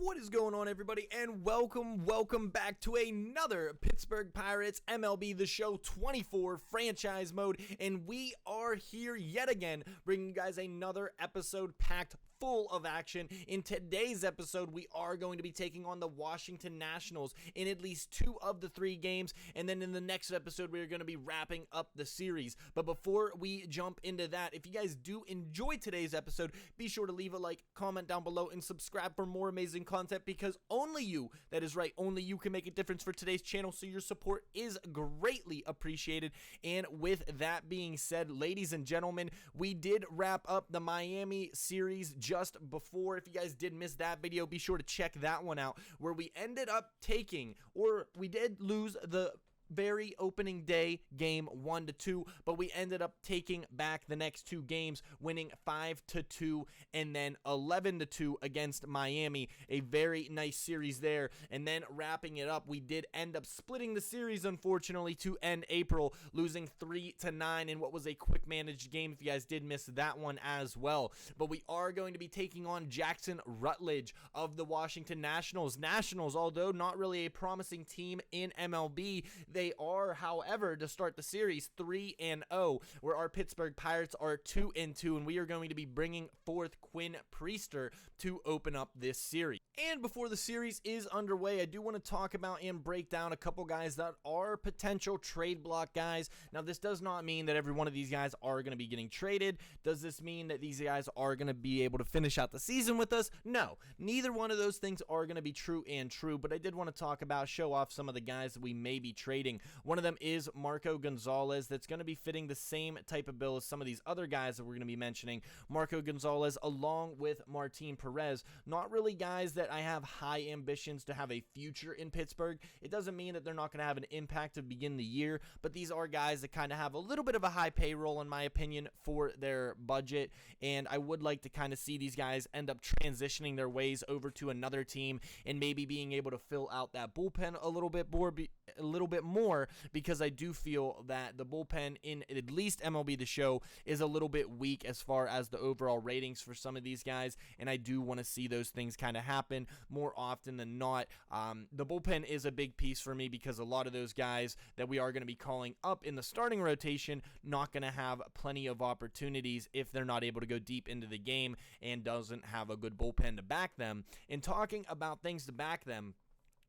What is going on, everybody, and welcome back to another Pittsburgh Pirates MLB The Show 24 franchise mode, and we are here yet again, bringing you guys another episode packed full of action. In today's episode, we are going to be taking on the Washington Nationals in at least 2 of the 3 games, and then in the next episode, we are going to be wrapping up the series. But before we jump into that, if you guys do enjoy today's episode, be sure to leave a like, comment down below, and subscribe for more amazing content, because only you, that is right, only you can make a difference for today's channel, so your support is greatly appreciated. And with that being said, ladies and gentlemen, we did wrap up the Miami series just before. If you guys did miss that video, be sure to check that one out, where we ended up taking, or we did lose the very opening day game 1-2, but we ended up taking back the next 2 games, winning 5-2 and then 11-2 against Miami. A very nice series there. And then wrapping it up, we did end up splitting the series, unfortunately, to end April, losing 3-9 in what was a quick managed game, if you guys did miss that one as well. But we are going to be taking on Jackson Rutledge of the Washington Nationals. Nationals, although not really a promising team in MLB, they are, however, to start the series 3-0, where our Pittsburgh Pirates are 2-2, and we are going to be bringing forth Quinn Priester to open up this series. And before the series is underway, I do want to talk about and break down a couple guys that are potential trade block guys. Now, this does not mean that every one of these guys are going to be getting traded. Does this mean that these guys are going to be able to finish out the season with us? No, neither one of those things are going to be true, but I did want to talk about, show off some of the guys that we may be trading. One of them is Marco Gonzalez. That's going to be fitting the same type of bill as some of these other guys that we're going to be mentioning. Marco Gonzalez along with Martin Perez, not really guys that I have high ambitions to have a future in Pittsburgh. It doesn't mean that they're not going to have an impact to begin the year, but these are guys that kind of have a little bit of a high payroll, in my opinion, for their budget, and I would like to kind of see these guys end up transitioning their ways over to another team and maybe being able to fill out that bullpen a little bit more, because I do feel that the bullpen in at least MLB The Show is a little bit weak as far as the overall ratings for some of these guys, and I do want to see those things kind of happen more often than not. The bullpen is a big piece for me, because a lot of those guys that we are going to be calling up in the starting rotation not going to have plenty of opportunities if they're not able to go deep into the game and doesn't have a good bullpen to back them. And talking about things to back them,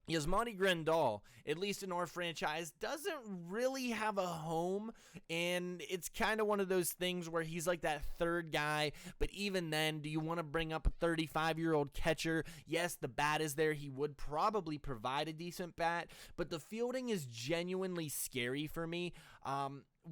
Yasmani Grandal, at least in our franchise, doesn't really have a home, and it's kind of one of those things where he's like that third guy, but even then, do you want to bring up a 35-year-old catcher? Yes, the bat is there. He would probably provide a decent bat, but the fielding is genuinely scary for me.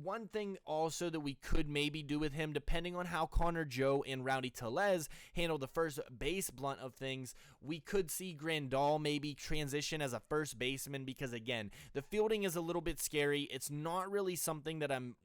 One thing also that we could maybe do with him, depending on how Connor Joe and Rowdy Tellez handle the first base blunt of things, we could see Grandal maybe transition as a first baseman, because again, the fielding is a little bit scary. It's not really something that I'm,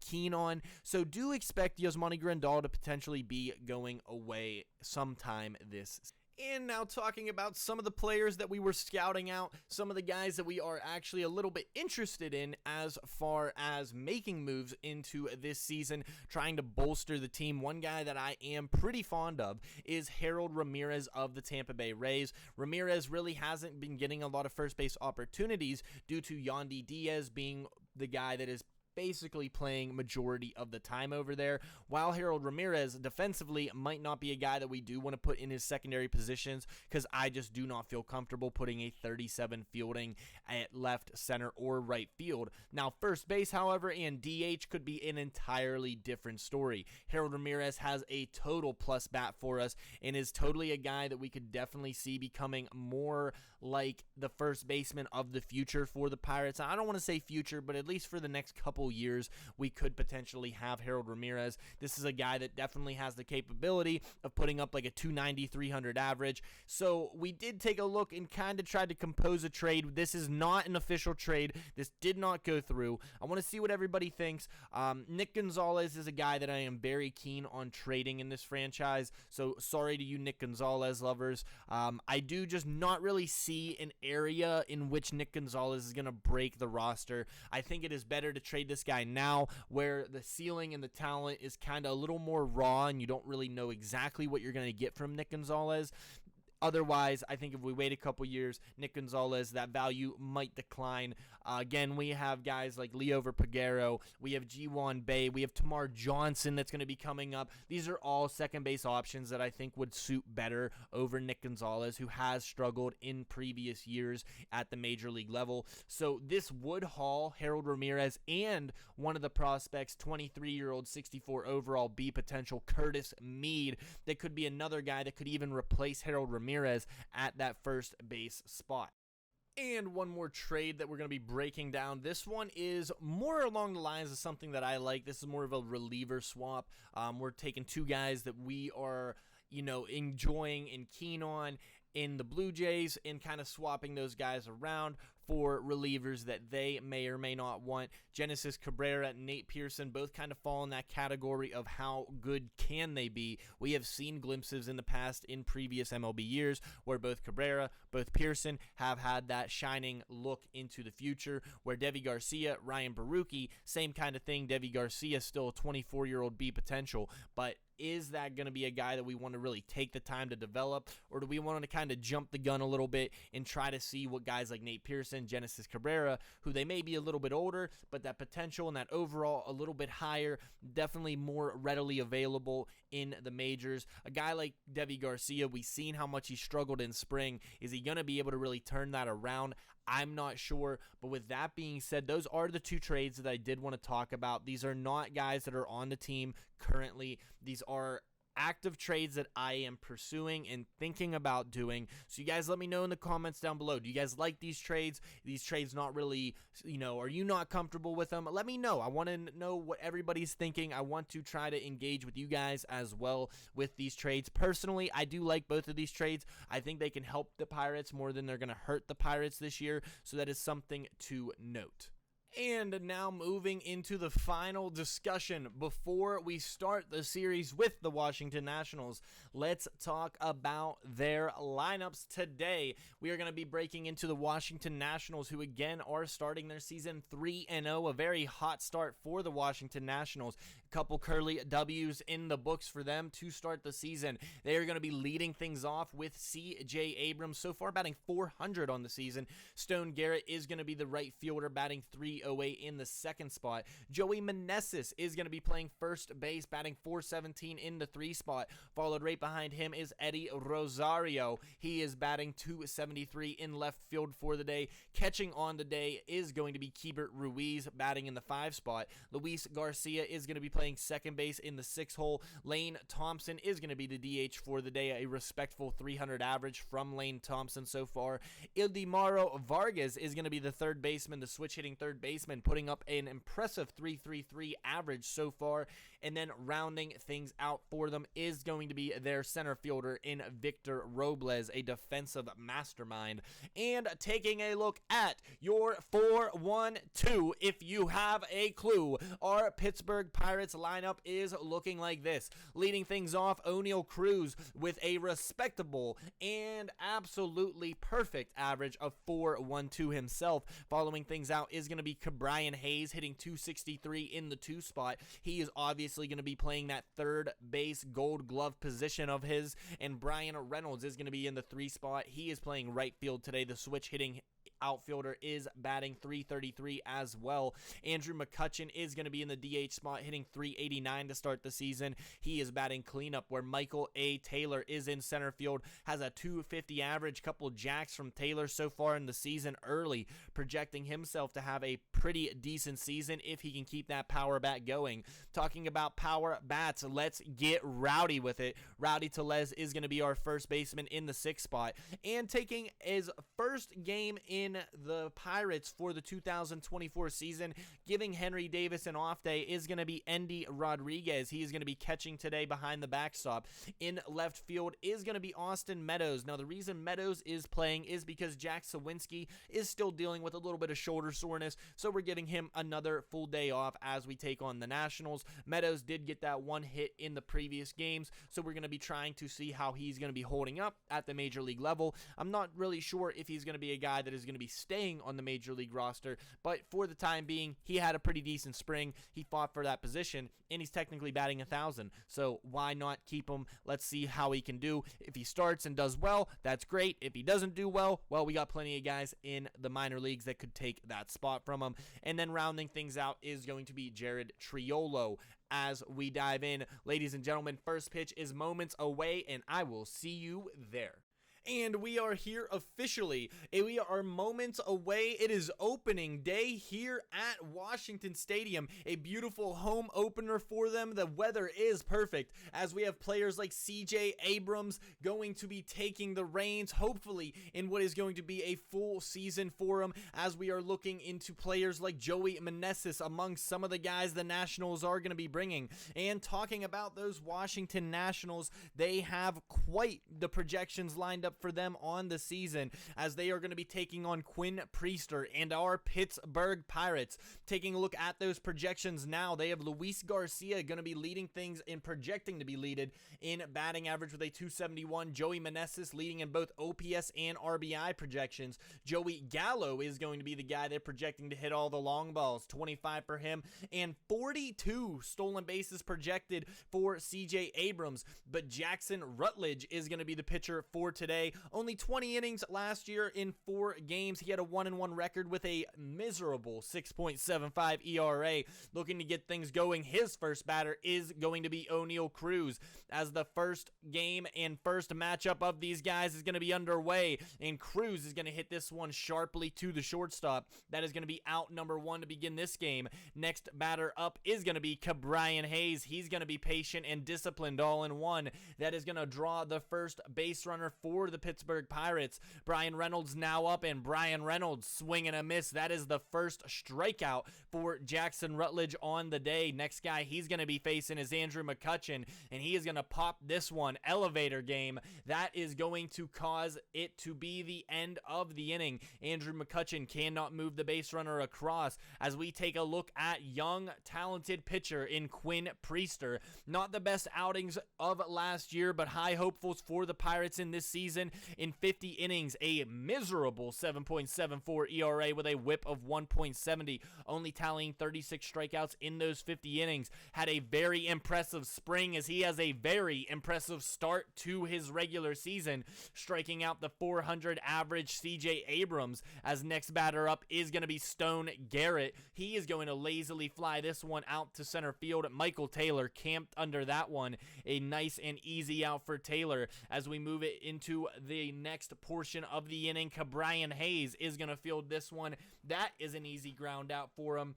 keen on. So do expect Yasmani Grandal to potentially be going away sometime this season. And now talking about some of the players that we were scouting out, some of the guys that we are actually a little bit interested in as far as making moves into this season, trying to bolster the team. One guy that I am pretty fond of is Harold Ramirez of the Tampa Bay Rays. Ramirez really hasn't been getting a lot of first base opportunities due to Yandy Diaz being the guy that is basically playing majority of the time over there, while Harold Ramirez defensively might not be a guy that we do want to put in his secondary positions, because I just do not feel comfortable putting a 37 fielding at left, center, or right field. Now, first base, however, and DH could be an entirely different story. Harold Ramirez has a total plus bat for us and is totally a guy that we could definitely see becoming more like the first baseman of the future for the Pirates. I don't want to say future, but at least for the next couple years, we could potentially have Harold Ramirez. This is a guy that definitely has the capability of putting up like a 290, 300 average. So we did take a look and kind of tried to compose a trade. This is not an official trade. This did not go through. I want to see what everybody thinks. Nick Gonzalez is a guy that I am very keen on trading in this franchise. So sorry to you Nick Gonzalez lovers. I do just not really see an area in which Nick Gonzalez is going to break the roster. I think it is better to trade this guy now, where the ceiling and the talent is kind of a little more raw and you don't really know exactly what you're going to get from Nick Gonzalez. Otherwise, I think if we wait a couple years, Nick Gonzalez, that value might decline. Again, we have guys like Leo Verpagero, we have G1 Bay, we have Tamar Johnson that's going to be coming up. These are all second base options that I think would suit better over Nick Gonzalez, who has struggled in previous years at the major league level. So this would haul Harold Ramirez and one of the prospects, 23-year-old, 64 overall B potential, Curtis Mead, that could be another guy that could even replace Harold Ramirez at that first base spot. And one more trade that we're going to be breaking down. This one is more along the lines of something that I like. This is more of a reliever swap. We're taking two guys that we are, enjoying and keen on in the Blue Jays and kind of swapping those guys around for relievers that they may or may not want. Genesis Cabrera and Nate Pearson both kind of fall in that category of how good can they be. We have seen glimpses in the past in previous MLB years where both Cabrera, both Pearson have had that shining look into the future, where Deivi Garcia, Ryan Baruki, same kind of thing. Deivi Garcia still a 24-year-old B potential, but is that going to be a guy that we want to really take the time to develop, or do we want to kind of jump the gun a little bit and try to see what guys like Nate Pearson, Genesis Cabrera, who they may be a little bit older, but that potential and that overall a little bit higher, definitely more readily available in the majors. A guy like Deivi Garcia, we've seen how much he struggled in spring. Is he going to be able to really turn that around? I'm not sure, but with that being said, those are the two trades that I did want to talk about. These are not guys that are on the team currently. These are active trades that I am pursuing and thinking about doing. So you guys let me know in the comments down below. Do you guys like these trades? These trades not really, are you not comfortable with them? Let me know. I want to know what everybody's thinking. I want to try to engage with you guys as well with these trades. Personally, I do like both of these trades. I think they can help the Pirates more than they're going to hurt the Pirates this year. So that is something to note. And now moving into the final discussion before we start the series with the Washington Nationals, let's talk about their lineups today. We are going to be breaking into the Washington Nationals, who again are starting their season 3-0, a very hot start for the Washington Nationals. A couple curly W's in the books for them to start the season. They are going to be leading things off with C.J. Abrams, so far batting .400 on the season. Stone Garrett is going to be the right fielder, batting .308 in the second spot. Joey Meneses is going to be playing first base, batting .417 in the 3 spot. Followed right behind him is Eddie Rosario. He is batting .273 in left field for the day. Catching on the day is going to be Keibert Ruiz, batting in the 5 spot. Luis Garcia is going to be playing second base in the 6 hole. Lane Thompson is going to be the DH for the day, a respectful 300 average from Lane Thompson so far. Ildemaro Vargas is going to be the third baseman, the switch hitting third baseman, putting up an impressive 3.33 average so far. And then rounding things out for them is going to be their center fielder in Victor Robles, a defensive mastermind. And taking a look at your 4-1-2, if you have a clue, our Pittsburgh Pirates lineup is looking like this. Leading things off, O'Neal Cruz with a respectable and absolutely perfect average of 4.12 himself. Following things out is going to be Brian Hayes, hitting .263 in the 2 spot. He is obviously going to be playing that third base Gold Glove position of his, and Brian Reynolds is going to be in the 3 spot. He is playing right field today. The switch hitting outfielder is batting .333 as well. Andrew McCutchen is going to be in the DH spot, hitting .389 to start the season. He is batting cleanup, where Michael A. Taylor is in center field, has a .250 average, couple jacks from Taylor so far in the season early, projecting himself to have a pretty decent season if he can keep that power bat going. Talking about power bats, let's get rowdy with it. Rowdy Tellez is going to be our first baseman in the 6 spot, and taking his first game in the Pirates for the 2024 season, giving Henry Davis an off day, is going to be Endy Rodriguez. He is going to be catching today behind the backstop. In left field is going to be Austin Meadows. Now, the reason Meadows is playing is because Jack Sawinski is still dealing with a little bit of shoulder soreness, so we're giving him another full day off as we take on the Nationals. Meadows did get that one hit in the previous games, so we're going to be trying to see how he's going to be holding up at the major league level. I'm not really sure if he's going to be a guy that is going to be staying on the Major League roster, but for the time being, he had a pretty decent spring. He fought for that position, and he's technically batting 1,000, so why not keep him? Let's see how he can do. If he starts and does well, that's great. If he doesn't do well, we got plenty of guys in the minor leagues that could take that spot from him. And then rounding things out is going to be Jared Triolo. As we dive in, ladies and gentlemen, first pitch is moments away, and I will see you there. And we are here officially. We are moments away. It is opening day here at Washington Stadium. A beautiful home opener for them. The weather is perfect as we have players like CJ Abrams going to be taking the reins, hopefully in what is going to be a full season for him, as we are looking into players like Joey Meneses among some of the guys the Nationals are going to be bringing. And talking about those Washington Nationals, they have quite the projections lined up for them on the season, as they are going to be taking on Quinn Priester and our Pittsburgh Pirates. Taking a look at those projections now, they have Luis Garcia going to be leading things and projecting to be leaded in batting average with a 271. Joey Meneses leading in both OPS and RBI projections. Joey Gallo is going to be the guy they're projecting to hit all the long balls, 25 for him, and 42 stolen bases projected for CJ Abrams. But Jackson Rutledge is going to be the pitcher for today. Only 20 innings last year in 4 games. He had a 1-1 record with a miserable 6.75 ERA. Looking to get things going, his first batter is going to be O'Neal Cruz, as the first game and first matchup of these guys is going to be underway, and Cruz is going to hit this one sharply to the shortstop. That is going to be out number 1 to begin this game. Next batter up is going to be Brian Hayes. He's going to be patient and disciplined all in one. That is going to draw the first base runner for the Pittsburgh Pirates. Brian Reynolds now up, and Brian Reynolds swing and a miss. That is the first strikeout for Jackson Rutledge on the day. Next guy he's going to be facing is Andrew McCutchen, and he is going to pop this one. Elevator game. That is going to cause it to be the end of the inning. Andrew McCutchen cannot move the base runner across, as we take a look at young, talented pitcher in Quinn Priester. Not the best outings of last year, but high hopefuls for the Pirates in this season. In 50 innings, a miserable 7.74 ERA with a whip of 1.70, only tallying 36 strikeouts in those 50 innings. Had a very impressive spring, as he has a very impressive start to his regular season, striking out the 400 average CJ Abrams. As next batter up is going to be Stone Garrett. He is going to lazily fly this one out to center field. Michael Taylor camped under that one. A nice and easy out for Taylor. As we move it into the next portion of the inning, Brian Hayes is going to field this one. That is an easy ground out for him,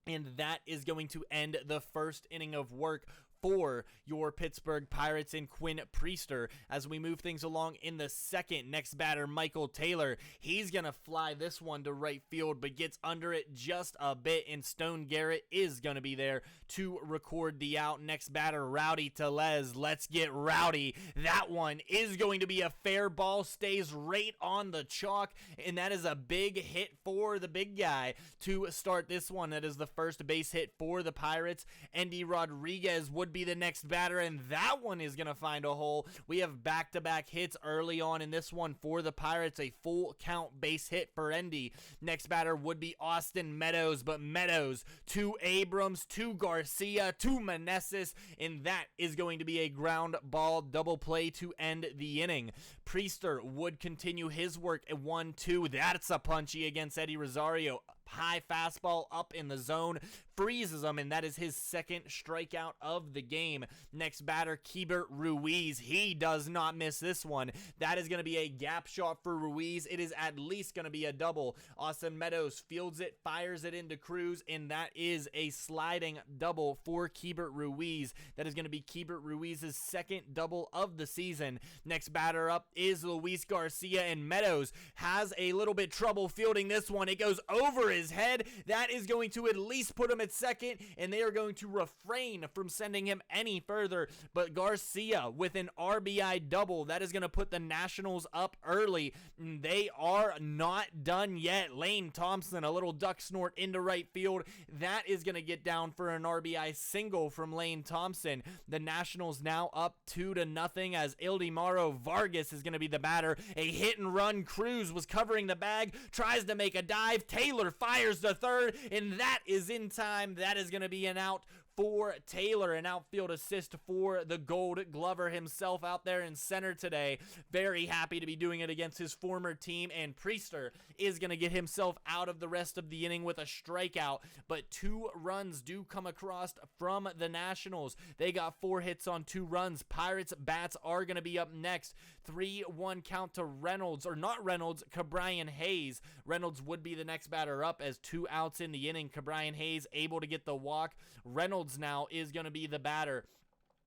and that is going to end the first inning of work for your Pittsburgh Pirates and Quinn Priester. As we move things along in the second, next batter, Michael Taylor. He's going to fly this one to right field, but gets under it just a bit, and Stone Garrett is going to be there to record the out. Next batter, Rowdy Tellez. Let's get rowdy. That one is going to be a fair ball, stays right on the chalk, and that is a big hit for the big guy to start this one. That is the first base hit for the Pirates. Endy Rodriguez would be the next batter, and that one is going to find a hole. We have back-to-back hits early on in this one for the Pirates. A full count base hit for Endy. Next batter would be Austin Meadows, but Meadows to Abrams, to Garcia, to Meneses, and that is going to be a ground ball double play to end the inning. Priester would continue his work at 1-2. That's a punchy against Eddie Rosario. High fastball up in the zone, freezes him, and that is his second strikeout of the game. Next batter, Keibert Ruiz. He does not miss this one. That is going to be a gap shot for Ruiz. It is at least going to be a double. Austin Meadows fields it, fires it into Cruz, and that is a sliding double for Keibert Ruiz. That is going to be Keibert Ruiz's second double of the season. Next batter up is Luis Garcia, and Meadows has a little bit trouble fielding this one. It goes over his head. That is going to at least put him at second, and they are going to refrain from sending him any further. But Garcia with an RBI double, that is going to put the Nationals up early. They are not done yet. Lane Thompson, a little duck snort into right field. That is going to get down for an RBI single from Lane Thompson. The Nationals now up 2-0 as Ildemaro Vargas is going to be the batter. A hit and run. Cruz was covering the bag, tries to make a dive. Taylor fires the third, and that is in time. That is going to be an out for Taylor, an outfield assist for the Gold Glover himself out there in center today. Very happy to be doing it against his former team, and Priester is going to get himself out of the rest of the inning with a strikeout, but 2 runs do come across from the Nationals. They got 4 hits on 2 runs. Pirates bats are going to be up next. 3-1 count to Reynolds, or not Reynolds, Cabrian Hayes. Reynolds would be the next batter up as 2 outs in the inning. Cabrian Hayes able to get the walk. Reynolds now is going to be the batter,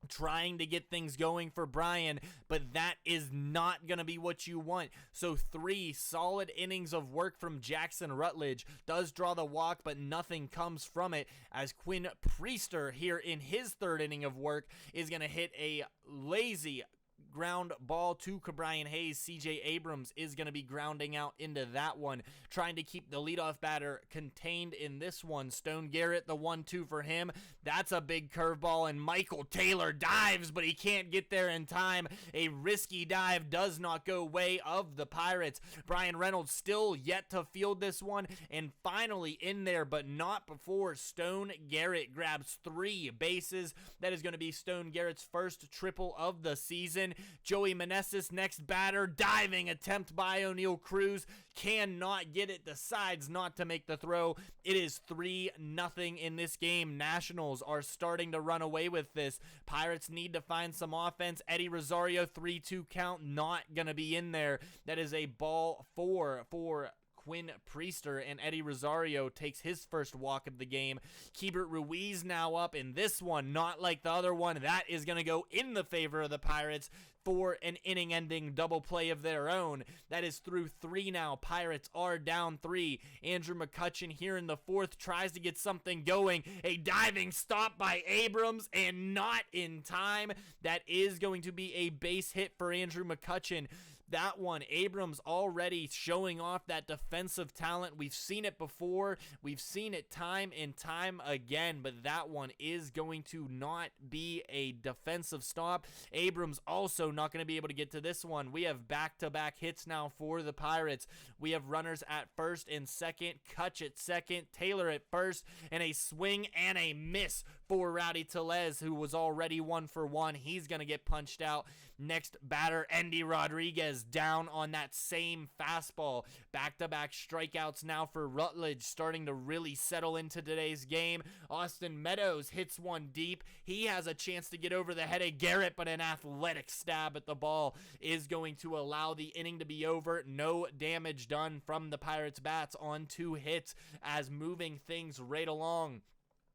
trying to get things going for Brian, but that is not going to be what you want. So 3 solid innings of work from Jackson Rutledge. Does draw the walk, but nothing comes from it, as Quinn Priester here in his 3rd inning of work is going to hit a lazy ground ball to Cabrian Hayes. CJ Abrams is going to be grounding out into that one, trying to keep the leadoff batter contained in this one. Stone Garrett, the 1-2 for him. That's a big curveball, and Michael Taylor dives, but he can't get there in time. A risky dive does not go way of the Pirates. Brian Reynolds still yet to field this one, and finally in there, but not before Stone Garrett grabs 3 bases. That is going to be Stone Garrett's first triple of the season. Joey Meneses, next batter, diving attempt by O'Neal Cruz, cannot get it, decides not to make the throw. It is 3-0 in this game. Nationals are starting to run away with this. Pirates need to find some offense. Eddie Rosario, 3-2 count, not gonna be in there. That is a ball 4 for Quinn Priester, and Eddie Rosario takes his first walk of the game. Keibert Ruiz now up in this one, not like the other one. That is going to go in the favor of the Pirates for an inning-ending double play of their own. That is through 3 now. Pirates are down 3. Andrew McCutchen here in the 4th tries to get something going. A diving stop by Abrams, and not in time. That is going to be a base hit for Andrew McCutchen. That one, Abrams already showing off that defensive talent. We've seen it before. We've seen it time and time again, but that one is going to not be a defensive stop. Abrams also not going to be able to get to this one. We have back-to-back hits now for the Pirates. We have runners at first and second, Kutch at second, Taylor at first, and a swing and a miss for Rowdy Tellez, who was already 1 for 1. He's going to get punched out. Next batter, Endy Rodriguez, down on that same fastball. Back-to-back strikeouts now for Rutledge, starting to really settle into today's game. Austin Meadows hits one deep. He has a chance to get over the head of Garrett, but an athletic stab at the ball is going to allow the inning to be over. No damage done from the Pirates' bats on 2 hits, as moving things right along.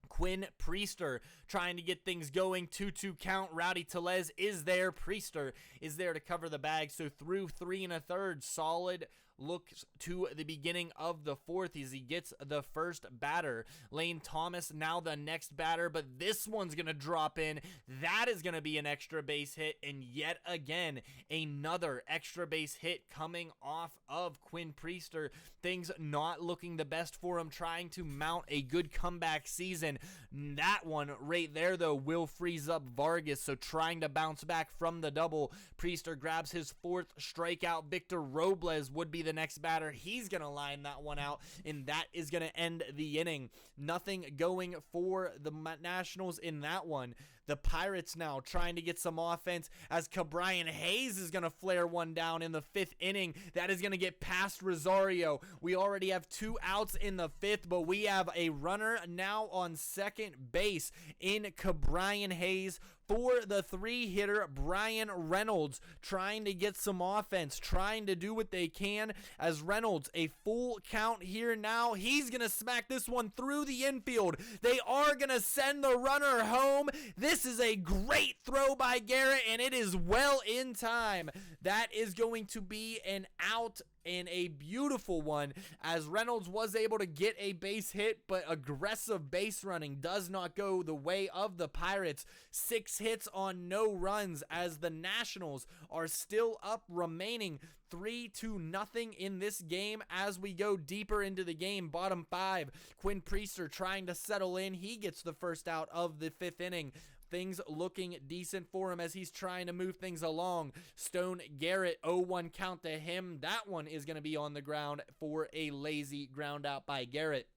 Quinn Priester trying to get things going. 2-2 count. Rowdy Tellez is there. Priester is there to cover the bag. So through 3 1/3, solid looks to the beginning of the 4th as he gets the first batter. Lane Thomas now the next batter, but this one's going to drop in. That is going to be an extra base hit, and yet again, another extra base hit coming off of Quinn Priester. Things not looking the best for him, trying to mount a good comeback season. That one right there, though, will freeze up Vargas, so trying to bounce back from the double. Priester grabs his 4th strikeout. Victor Robles would be the next batter. He's going to line that one out, and that is going to end the inning. Nothing going for the Nationals in that one. The Pirates now trying to get some offense as Cabrian Hayes is going to flare one down in the 5th inning. That is going to get past Rosario. We already have 2 outs in the 5th, but we have a runner now on second base in Cabrian Hayes. For the 3-hitter, Brian Reynolds trying to get some offense, trying to do what they can, as Reynolds, a full count here now. He's going to smack this one through the infield. They are going to send the runner home. This This is a great throw by Garrett, and it is well in time. That is going to be an out, and a beautiful one, as Reynolds was able to get a base hit, but aggressive base running does not go the way of the Pirates. 6 hits on no runs, as the Nationals are still up, remaining 3-0 in this game as we go deeper into the game. Bottom 5, Quinn Priester trying to settle in. He gets the first out of the 5th inning. Things looking decent for him as he's trying to move things along. Stone Garrett, 0-1 count to him. That one is going to be on the ground for a lazy ground out by Garrett.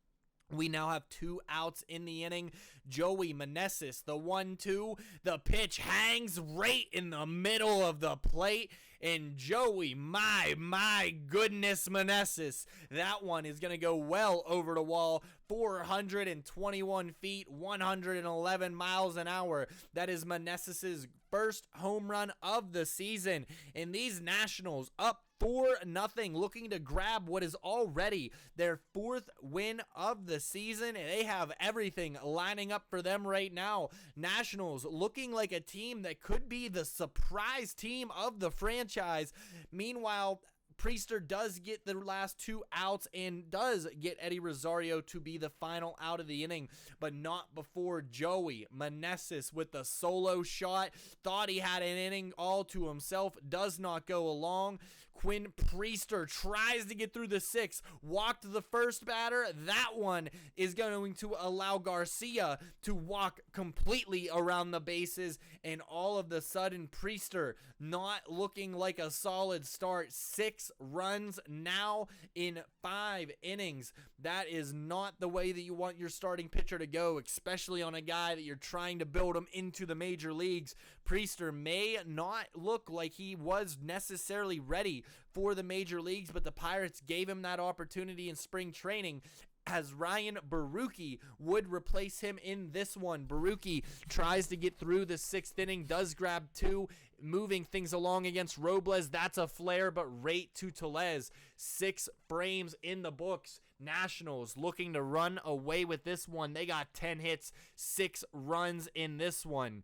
We now have 2 outs in the inning. Joey Meneses, the 1-2. The pitch hangs right in the middle of the plate. And Joey, my goodness, Meneses. That one is going to go well over the wall. 421 feet, 111 miles an hour. That is Meneses' first home run of the season. And these Nationals up 4-0, looking to grab what is already their 4th win of the season, and they have everything lining up for them right now. Nationals looking like a team that could be the surprise team of the franchise. Meanwhile, Priester does get the last 2 outs and does get Eddie Rosario to be the final out of the inning, but not before Joey Meneses with the solo shot. Thought he had an inning all to himself, does not go along. Quinn Priester tries to get through the 6th, walked the first batter. That one is going to allow Garcia to walk completely around the bases, and all of a sudden Priester not looking like a solid start. 6 runs now in 5 innings. That is not the way that you want your starting pitcher to go, especially on a guy that you're trying to build him into the major leagues. Priester may not look like he was necessarily ready for the major leagues, but the Pirates gave him that opportunity in spring training, as Ryan Baruki would replace him in this one. Baruki tries to get through the 6th inning, does grab 2, moving things along against Robles. That's a flare, but right to Tellez. 6 frames in the books. Nationals looking to run away with this one. They got 10 hits, 6 runs in this one.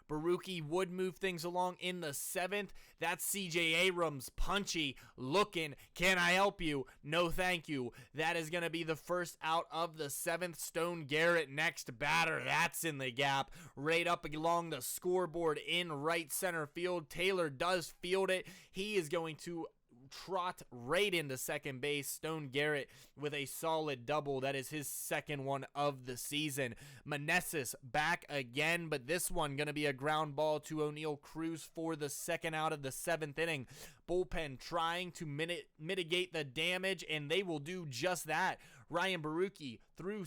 Baruki would move things along in the 7th. That's C.J. Abrams, punchy, looking. Can I help you? No, thank you. That is going to be the first out of the 7th. Stone Garrett, next batter. That's in the gap, right up along the scoreboard in right center field. Taylor does field it. He is going to trot right into second base. Stone Garrett with a solid double. That is his 2nd one of the season. Meneses back again, but this one going to be a ground ball to O'Neal Cruz for the 2nd out of the 7th inning. Bullpen trying to mitigate the damage, and they will do just that. Ryan Baruki through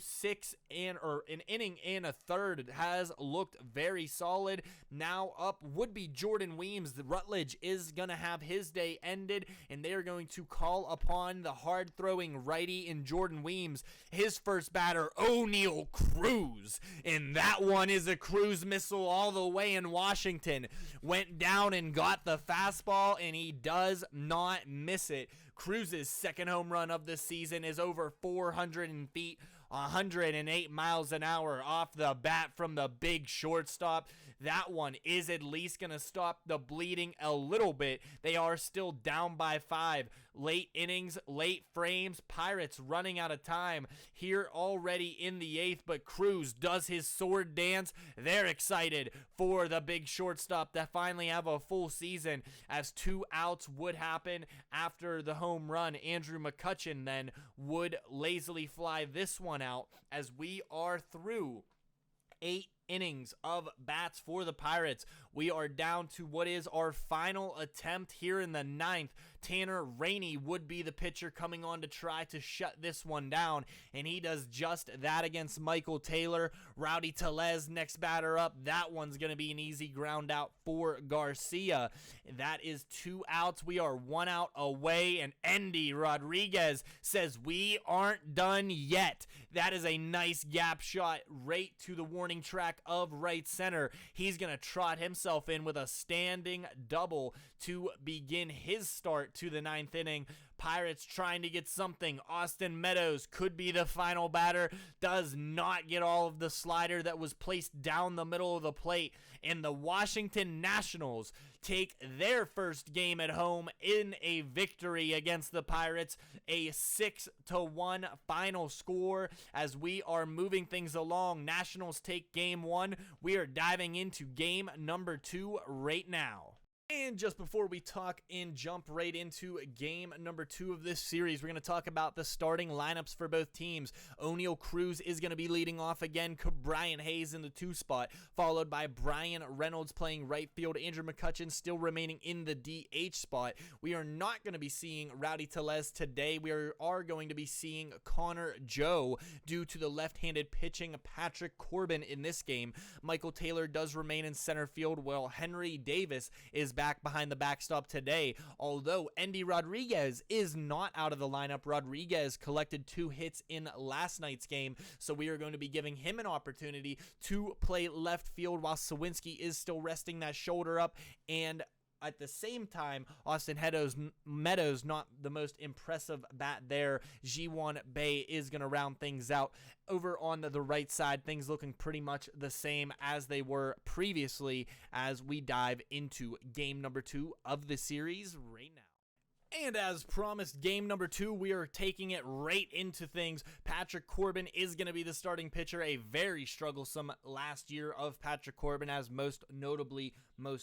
an inning and a third has looked very solid. Now up would be Jordan Weems. The Rutledge is going to have his day ended, and they are going to call upon the hard-throwing righty in Jordan Weems. His first batter, O'Neal Cruz, and that one is a Cruz missile all the way in Washington. Went down and got the fastball, and he does not miss it. Cruz's 2nd home run of the season is over 400 feet, 108 miles an hour off the bat from the big shortstop. That one is at least going to stop the bleeding a little bit. They are still down by 5. Late innings, late frames. Pirates running out of time here already in the 8th, but Cruz does his sword dance. They're excited for the big shortstop to finally have a full season, as 2 outs would happen after the home run. Andrew McCutchen then would lazily fly this one out, as we are through 8 innings of bats for the Pirates. We are down to what is our final attempt here in the 9th. Tanner Rainey would be the pitcher coming on to try to shut this one down, and he does just that against Michael Taylor. Rowdy Tellez next batter up. That one's going to be an easy ground out for Garcia. That is 2 outs. We are 1 out away, and Endy Rodriguez says we aren't done yet. That is a nice gap shot right to the warning track of right center. He's going to trot himself in with a standing double to begin his start to the 9th inning. Pirates trying to get something. Austin Meadows could be the final batter. Does not get all of the slider that was placed down the middle of the plate. And the Washington Nationals take their first game at home in a victory against the Pirates. A 6-1 final score as we are moving things along. Nationals take game 1. We are diving into game number 2 right now. And just before we talk and jump right into game number 2 of this series, we're going to talk about the starting lineups for both teams. Oneil Cruz is going to be leading off again. Brian Hayes in the 2 spot, followed by Brian Reynolds playing right field. Andrew McCutchen still remaining in the DH spot. We are not going to be seeing Rowdy Tellez today. We are going to be seeing Connor Joe due to the left-handed pitching Patrick Corbin in this game. Michael Taylor does remain in center field, while Henry Davis is back behind the backstop today, although Endy Rodriguez is not out of the lineup. Rodriguez collected 2 hits in last night's game, so we are going to be giving him an opportunity to play left field while Sawinski is still resting that shoulder up. And at the same time, Austin Meadows, not the most impressive bat there. Ji-Won Bae is going to round things out. Over on the right side, things looking pretty much the same as they were previously as we dive into game number 2 of the series right now. And as promised, game number 2, we are taking it right into things. Patrick Corbin is going to be the starting pitcher. A very strugglesome last year of Patrick Corbin, as most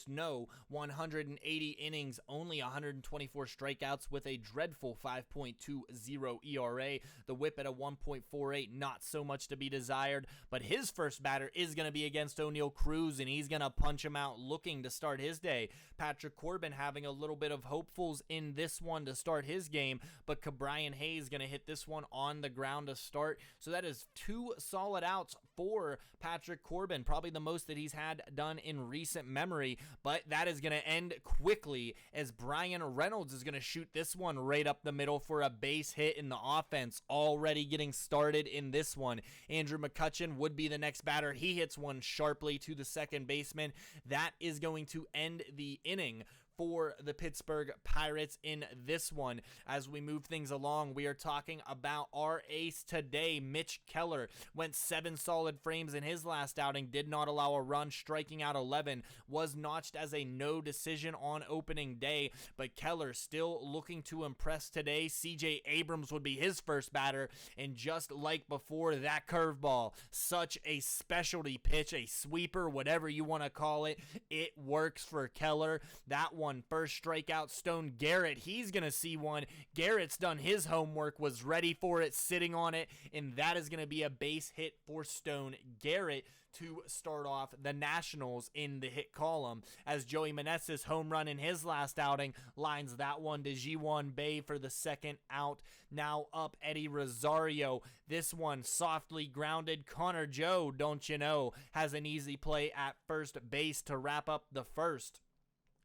know. 180 innings, only 124 strikeouts with a dreadful 5.20 ERA. The whip at a 1.48, not so much to be desired. But his first batter is going to be against Oneil Cruz, and he's going to punch him out looking to start his day. Patrick Corbin having a little bit of hopefuls in this one to start his game, but Brian Hayes going to hit this one on the ground to start. So that is 2 solid outs for Patrick Corbin, probably the most that he's had done in recent memory, but that is going to end quickly as Brian Reynolds is going to shoot this one right up the middle for a base hit, in the offense already getting started in this one. Andrew McCutchen would be the next batter. He hits one sharply to the second baseman. That is going to end the inning for the Pittsburgh Pirates in this one. As we move things along, we are talking about our ace today, Mitch Keller. Went 7 solid frames in his last outing, did not allow a run, striking out 11, was notched as a no decision on opening day, but Keller still looking to impress today. CJ Abrams would be his first batter, and just like before, that curveball, such a specialty pitch, a sweeper, whatever you want to call it, it works for Keller. That one, first strikeout. Stone Garrett, he's gonna see one. Garrett's done his homework, was ready for it, sitting on it, and that is gonna be a base hit for Stone Garrett to start off the Nationals in the hit column, as Joey Meneses' home run in his last outing lines that one to Ji-Won Bae for the second out. Now up Eddie Rosario. This one softly grounded. Connor Joe, don't you know, has an easy play at first base to wrap up the first.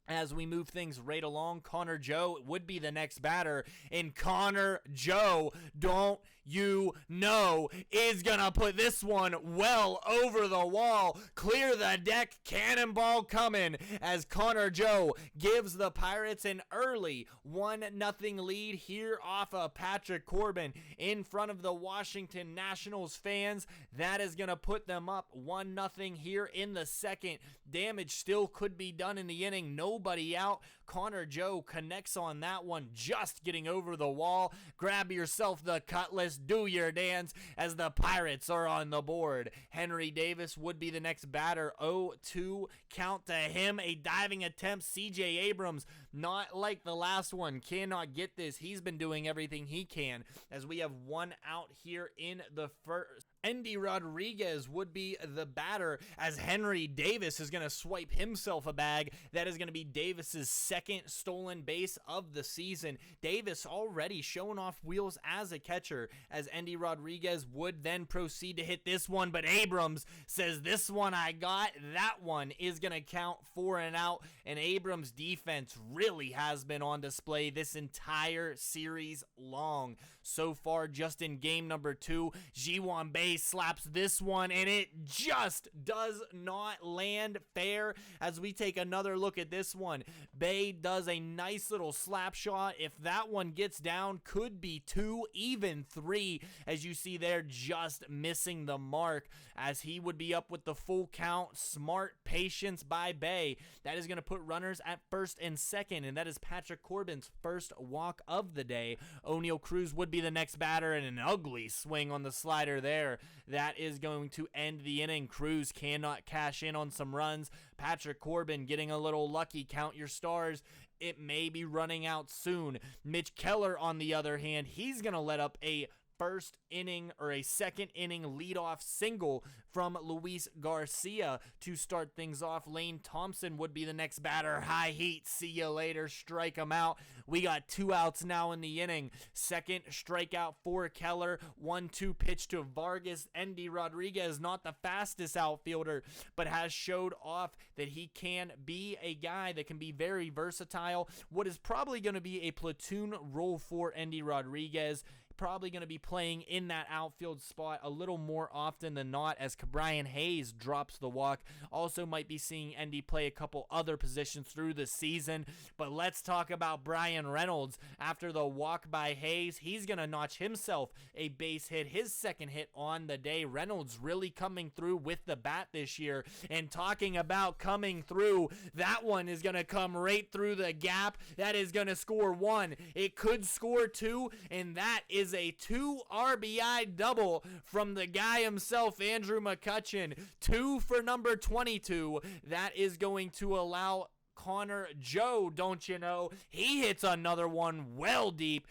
As we move things right along, Connor Joe would be the next batter, and Connor Joe, don't you know, is gonna put this one well over the wall. Clear the deck, cannonball coming, as Connor Joe gives the Pirates an early 1-0 lead here off of Patrick Corbin in front of the Washington Nationals fans. That is gonna put them up 1-0 here in the second. Damage still could be done in the inning. Nobody out. Connor Joe connects on that one, just getting over the wall. Grab yourself the cutlass, do your dance, as the Pirates are on the board. Henry Davis would be the next batter. 0-2 count to him. A diving attempt. CJ Abrams, not like the last one, cannot get this. He's been doing everything he can, as we have 1 out here in the first. Endy Rodriguez would be the batter, as Henry Davis is going to swipe himself a bag. That is going to be Davis's second stolen base of the season. Davis already showing off wheels as a catcher, as Endy Rodriguez would then proceed to hit this one, but Abrams says, this one I got. That one is going to count for an out, and Abrams' defense really has been on display this entire series long. So far, just in game number 2, Ji-Won Bae Hayes slaps this one, and it just does not land fair as we take another look at this one. Bay does a nice little slap shot. If that one gets down, could be 2, even 3, as you see there, just missing the mark as he would be up with the full count. Smart patience by Bay. That is going to put runners at first and second, and that is Patrick Corbin's first walk of the day. O'Neal Cruz would be the next batter, and an ugly swing on the slider there. That is going to end the inning. Cruz cannot cash in on some runs. Patrick Corbin getting a little lucky. Count your stars. It may be running out soon. Mitch Keller, on the other hand, he's going to let up a first inning or a second inning leadoff single from Luis Garcia to start things off. Lane Thompson would be the next batter. High heat, see you later, strike him out. We got 2 outs now in the inning. Second strikeout for Keller. 1-2 pitch to Vargas. Endy Rodriguez, not the fastest outfielder, but has showed off that he can be a guy that can be very versatile. What is probably going to be a platoon role for Endy Rodriguez. Probably going to be playing in that outfield spot a little more often than not as Brian Hayes drops the walk. Also might be seeing Endy play a couple other positions through the season. But let's talk about Brian Reynolds. After the walk by Hayes, he's going to notch himself a base hit, his second hit on the day. Reynolds really coming through with the bat this year. And talking about coming through, that one is going to come right through the gap. That is going to score 1. It could score 2, and that is a 2 RBI double from the guy himself, Andrew McCutchen. 2 for number 22. That is going to allow Connor Joe, don't you know, he hits another one well deep.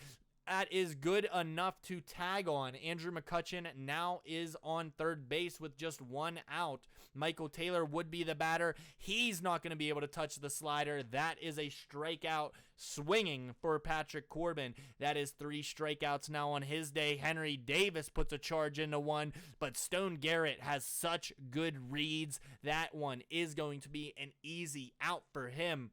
That is good enough to tag on. Andrew McCutchen now is on third base with just 1 out. Michael Taylor would be the batter. He's not going to be able to touch the slider. That is a strikeout swinging for Patrick Corbin. That is 3 strikeouts now on his day. Henry Davis puts a charge into 1, but Stone Garrett has such good reads. That one is going to be an easy out for him.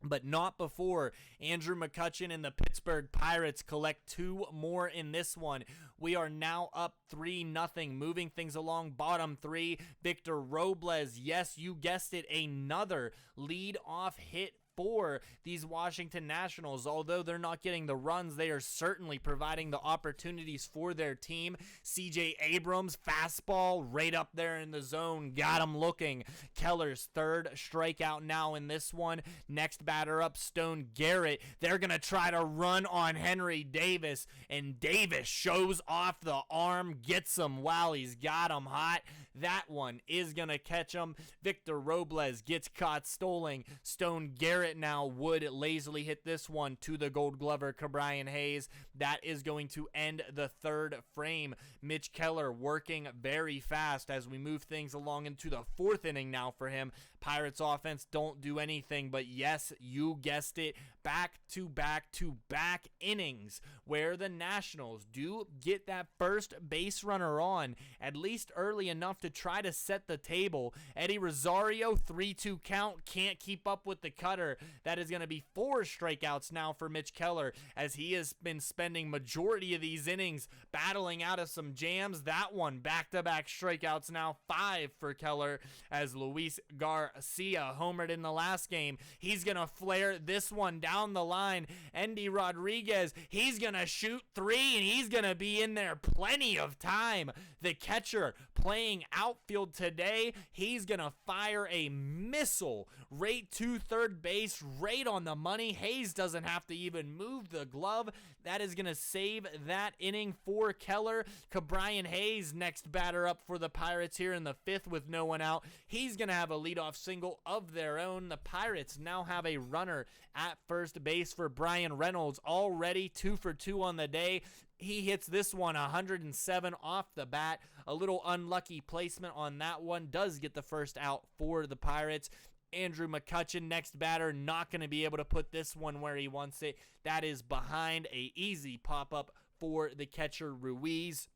But not before Andrew McCutchen and the Pittsburgh Pirates collect 2 more in this one. We are now up 3-0, moving things along. Bottom 3, Victor Robles. Yes, you guessed it, another lead-off hit for these Washington Nationals. Although they're not getting the runs, they are certainly providing the opportunities for their team. CJ Abrams, fastball right up there in the zone, got him looking. Keller's third strikeout now in this one. Next batter up, Stone Garrett. They're going to try to run on Henry Davis, and Davis shows off the arm, gets him while he's got him hot. That one is going to catch him. Victor Robles gets caught stolen. Stone Garrett now would lazily hit this one to the Gold Glover, Brian Hayes. That is going to end the third frame. Mitch Keller working very fast as we move things along into the 4th inning now for him. Pirates offense don't do anything, but yes, you guessed it, back-to-back-to-back innings where the Nationals do get that first base runner on, at least early enough to try to set the table. Eddie Rosario, 3-2 count, can't keep up with the cutter. That is going to be 4 strikeouts now for Mitch Keller as he has been spending majority of these innings battling out of some jams. That one, back-to-back strikeouts now, 5 for Keller as Luis Garcia homered in the last game. He's going to flare this one down the line. Endy Rodriguez, he's going to shoot 3, and he's going to be in there plenty of time. The catcher playing outfield today, he's going to fire a missile right to third base, right on the money. Hayes doesn't have to even move the glove. That is going to save that inning for Keller. Brian Hayes, next batter up for the Pirates here in the 5th with no one out. He's going to have a leadoff single of their own. The Pirates now have a runner at first base for Brian Reynolds, already 2 for 2 on the day. He hits this one 107 off the bat. A little unlucky placement on that one. Does get the first out for the Pirates. Andrew McCutchen, next batter, not going to be able to put this one where he wants it. That is behind, a easy pop-up for the catcher Ruiz.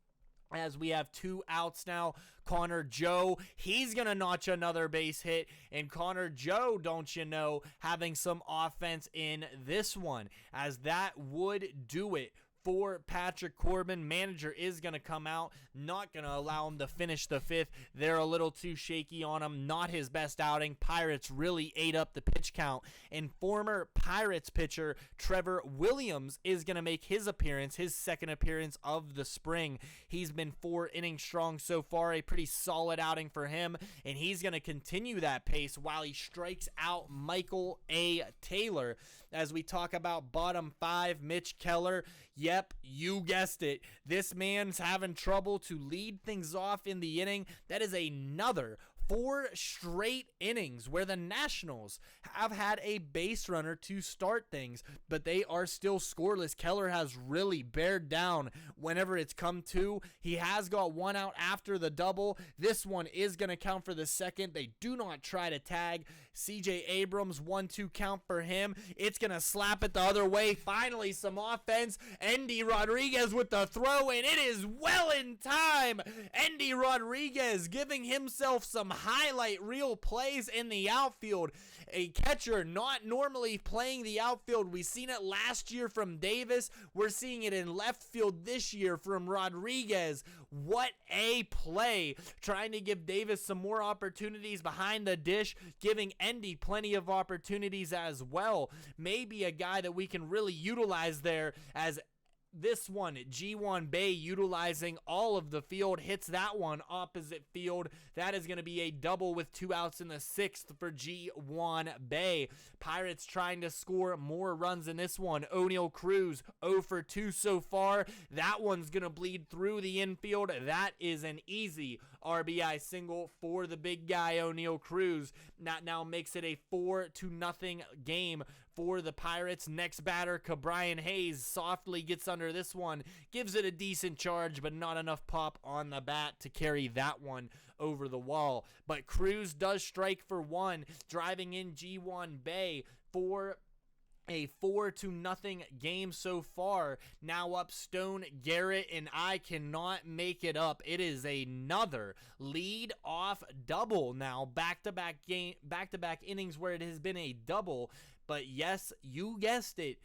As we have 2 outs now, Connor Joe, he's going to notch another base hit. And Connor Joe, don't you know, having some offense in this one, as that would do it for Patrick Corbin. Manager is going to come out, not going to allow him to finish the 5th. They're a little too shaky on him. Not his best outing. Pirates really ate up the pitch count. And former Pirates pitcher Trevor Williams is going to make his appearance, his second appearance of the spring. He's been 4 innings strong so far, a pretty solid outing for him, and he's going to continue that pace while he strikes out Michael A. Taylor. As we talk about bottom 5, Mitch Keller, yep, you guessed it. This man's having trouble to lead things off in the inning. That is another 4 straight innings where the Nationals have had a base runner to start things, but they are still scoreless. Keller has really bared down whenever it's come to. He has got 1 out after the double. This one is going to count for the second. They do not try to tag. CJ Abrams, 1-2 count for him. It's going to slap it the other way. Finally, some offense. Endy Rodriguez with the throw, and it is well in time. Endy Rodriguez giving himself some highlight reel plays in the outfield. A catcher not normally playing the outfield. We've seen it last year from Davis. We're seeing it in left field this year from Rodriguez. What a play. Trying to give Davis some more opportunities behind the dish, giving Endy plenty of opportunities as well. Maybe a guy that we can really utilize there, as this one, G1 Bay, utilizing all of the field, hits that one opposite field. That is going to be a double with 2 outs in the 6th for G1 Bay. Pirates trying to score more runs in this one. O'Neal Cruz, 0 for 2 so far. That one's going to bleed through the infield. That is an easy RBI single for the big guy, O'Neal Cruz. That now makes it a 4-0 game for the Pirates. Next batter, Cabrian Hayes, softly gets under this one, gives it a decent charge, but not enough pop on the bat to carry that one over the wall. But Cruz does strike for 1, driving in G1 Bay for a 4-0 game so far. Now up Stone Garrett, and I cannot make it up. It is another lead off double now. Back-to-back innings where it has been a double. But yes, you guessed it.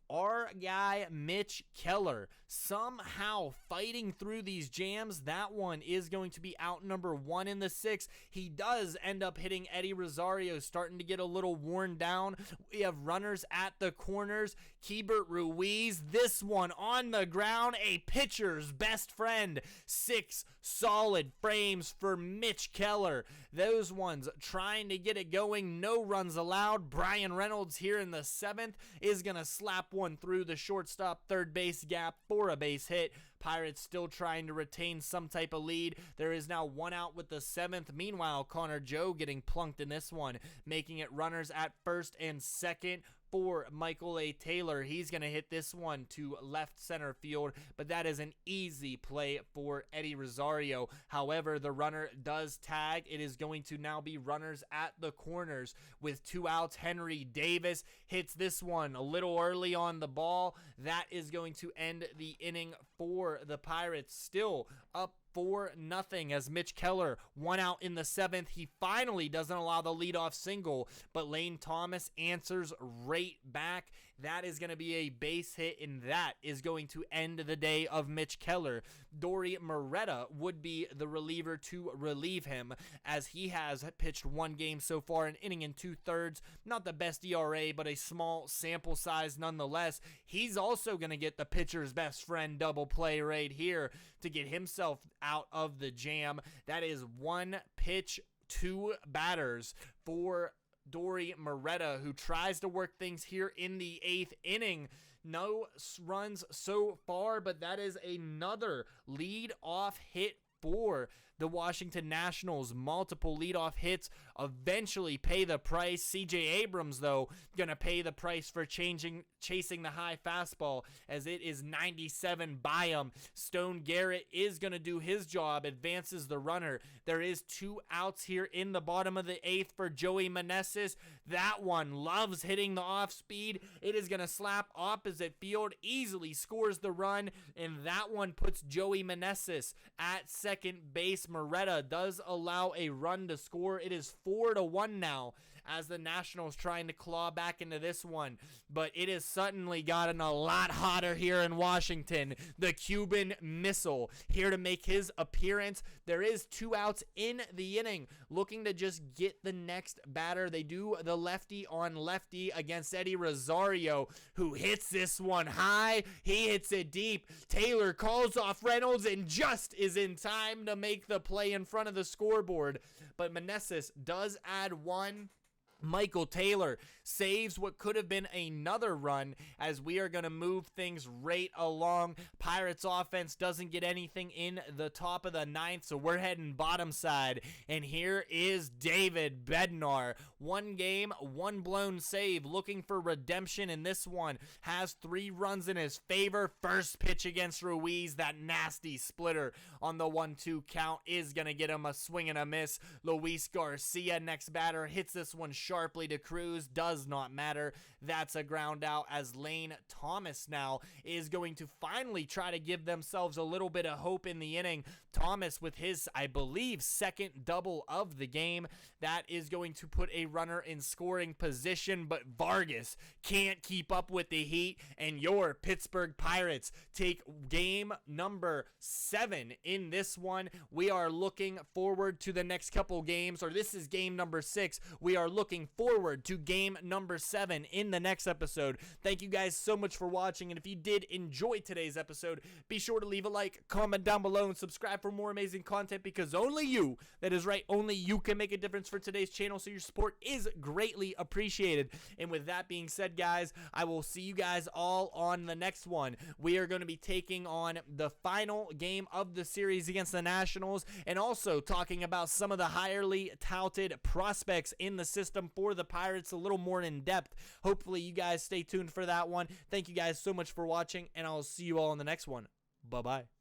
Our guy Mitch Keller somehow fighting through these jams. That one is going to be out number 1 in the 6th. He does end up hitting Eddie Rosario, starting to get a little worn down. We have runners at the corners. Keibert Ruiz, this one on the ground, a pitcher's best friend. 6 solid frames for Mitch Keller. Those ones trying to get it going. No runs allowed. Brian Reynolds here in the 7th is going to slap one through the shortstop third base gap for a base hit. Pirates still trying to retain some type of lead. There is now 1 out with the 7th. Meanwhile, Connor Joe getting plunked in this one, making it runners at first and second for Michael A. Taylor. He's going to hit this one to left center field, but that is an easy play for Eddie Rosario. However, the runner does tag. It is going to now be runners at the corners with 2 outs. Henry Davis hits this one a little early on the ball. That is going to end the inning for the Pirates. Still up 4-0 as Mitch Keller 1 out in the 7th. He finally doesn't allow the leadoff single, but Lane Thomas answers right back. That is going to be a base hit, and that is going to end the day of Mitch Keller. Dory Moretta would be the reliever to relieve him, as he has pitched 1 game so far, an inning and 2/3. Not the best ERA, but a small sample size nonetheless. He's also going to get the pitcher's best friend double play right here to get himself out of the jam. That is 1 pitch, 2 batters for Dory Moretta, who tries to work things here in the 8th inning. No runs so far, but that is another lead-off hit for the Washington Nationals. Multiple leadoff hits eventually pay the price. CJ Abrams, though, gonna pay the price for chasing the high fastball, as it is 97 by him. Stone Garrett is gonna do his job, advances the runner. There is 2 outs here in the bottom of the 8th for Joey Meneses. That one loves hitting the off speed. It is gonna slap opposite field, easily scores the run, and that one puts Joey Meneses at second base. Moretta does allow a run to score. It is 4-1 now as the Nationals trying to claw back into this one. But it has suddenly gotten a lot hotter here in Washington. The Cuban Missile here to make his appearance. There is 2 outs in the inning, looking to just get the next batter. They do the lefty on lefty against Eddie Rosario, who hits this one high. He hits it deep. Taylor calls off Reynolds and just is in time to make the play in front of the scoreboard. But Meneses does add one. Michael Taylor saves what could have been another run, as we are going to move things right along. Pirates offense doesn't get anything in the top of the 9th, so we're heading bottom side. And here is David Bednar. 1 game, 1 blown save, looking for redemption in this one. Has 3 runs in his favor. First pitch against Ruiz, that nasty splitter on the 1-2 count is going to get him a swing and a miss. Luis Garcia, next batter, hits this one sharply to Cruz. Does not matter. That's a ground out, as Lane Thomas now is going to finally try to give themselves a little bit of hope in the inning. Thomas with his, I believe, 2nd double of the game. That is going to put a runner in scoring position, but Vargas can't keep up with the heat, and your Pittsburgh Pirates take game number 7 in this one. We are looking forward to the next couple games, or this is game number 6. We are looking forward to game number 7 in the next episode. Thank you guys so much for watching, and if you did enjoy today's episode, be sure to leave a like, comment down below, and subscribe for more amazing content, because only you, that is right, only you can make a difference for today's channel, so your support is greatly appreciated. And with that being said, guys, I will see you guys all on the next one. We are going to be taking on the final game of the series against the Nationals, and also talking about some of the highly touted prospects in the system for the Pirates a little more in depth. Hopefully you guys stay tuned for that one. Thank you guys so much for watching, and I'll see you all in the next one. Bye-bye.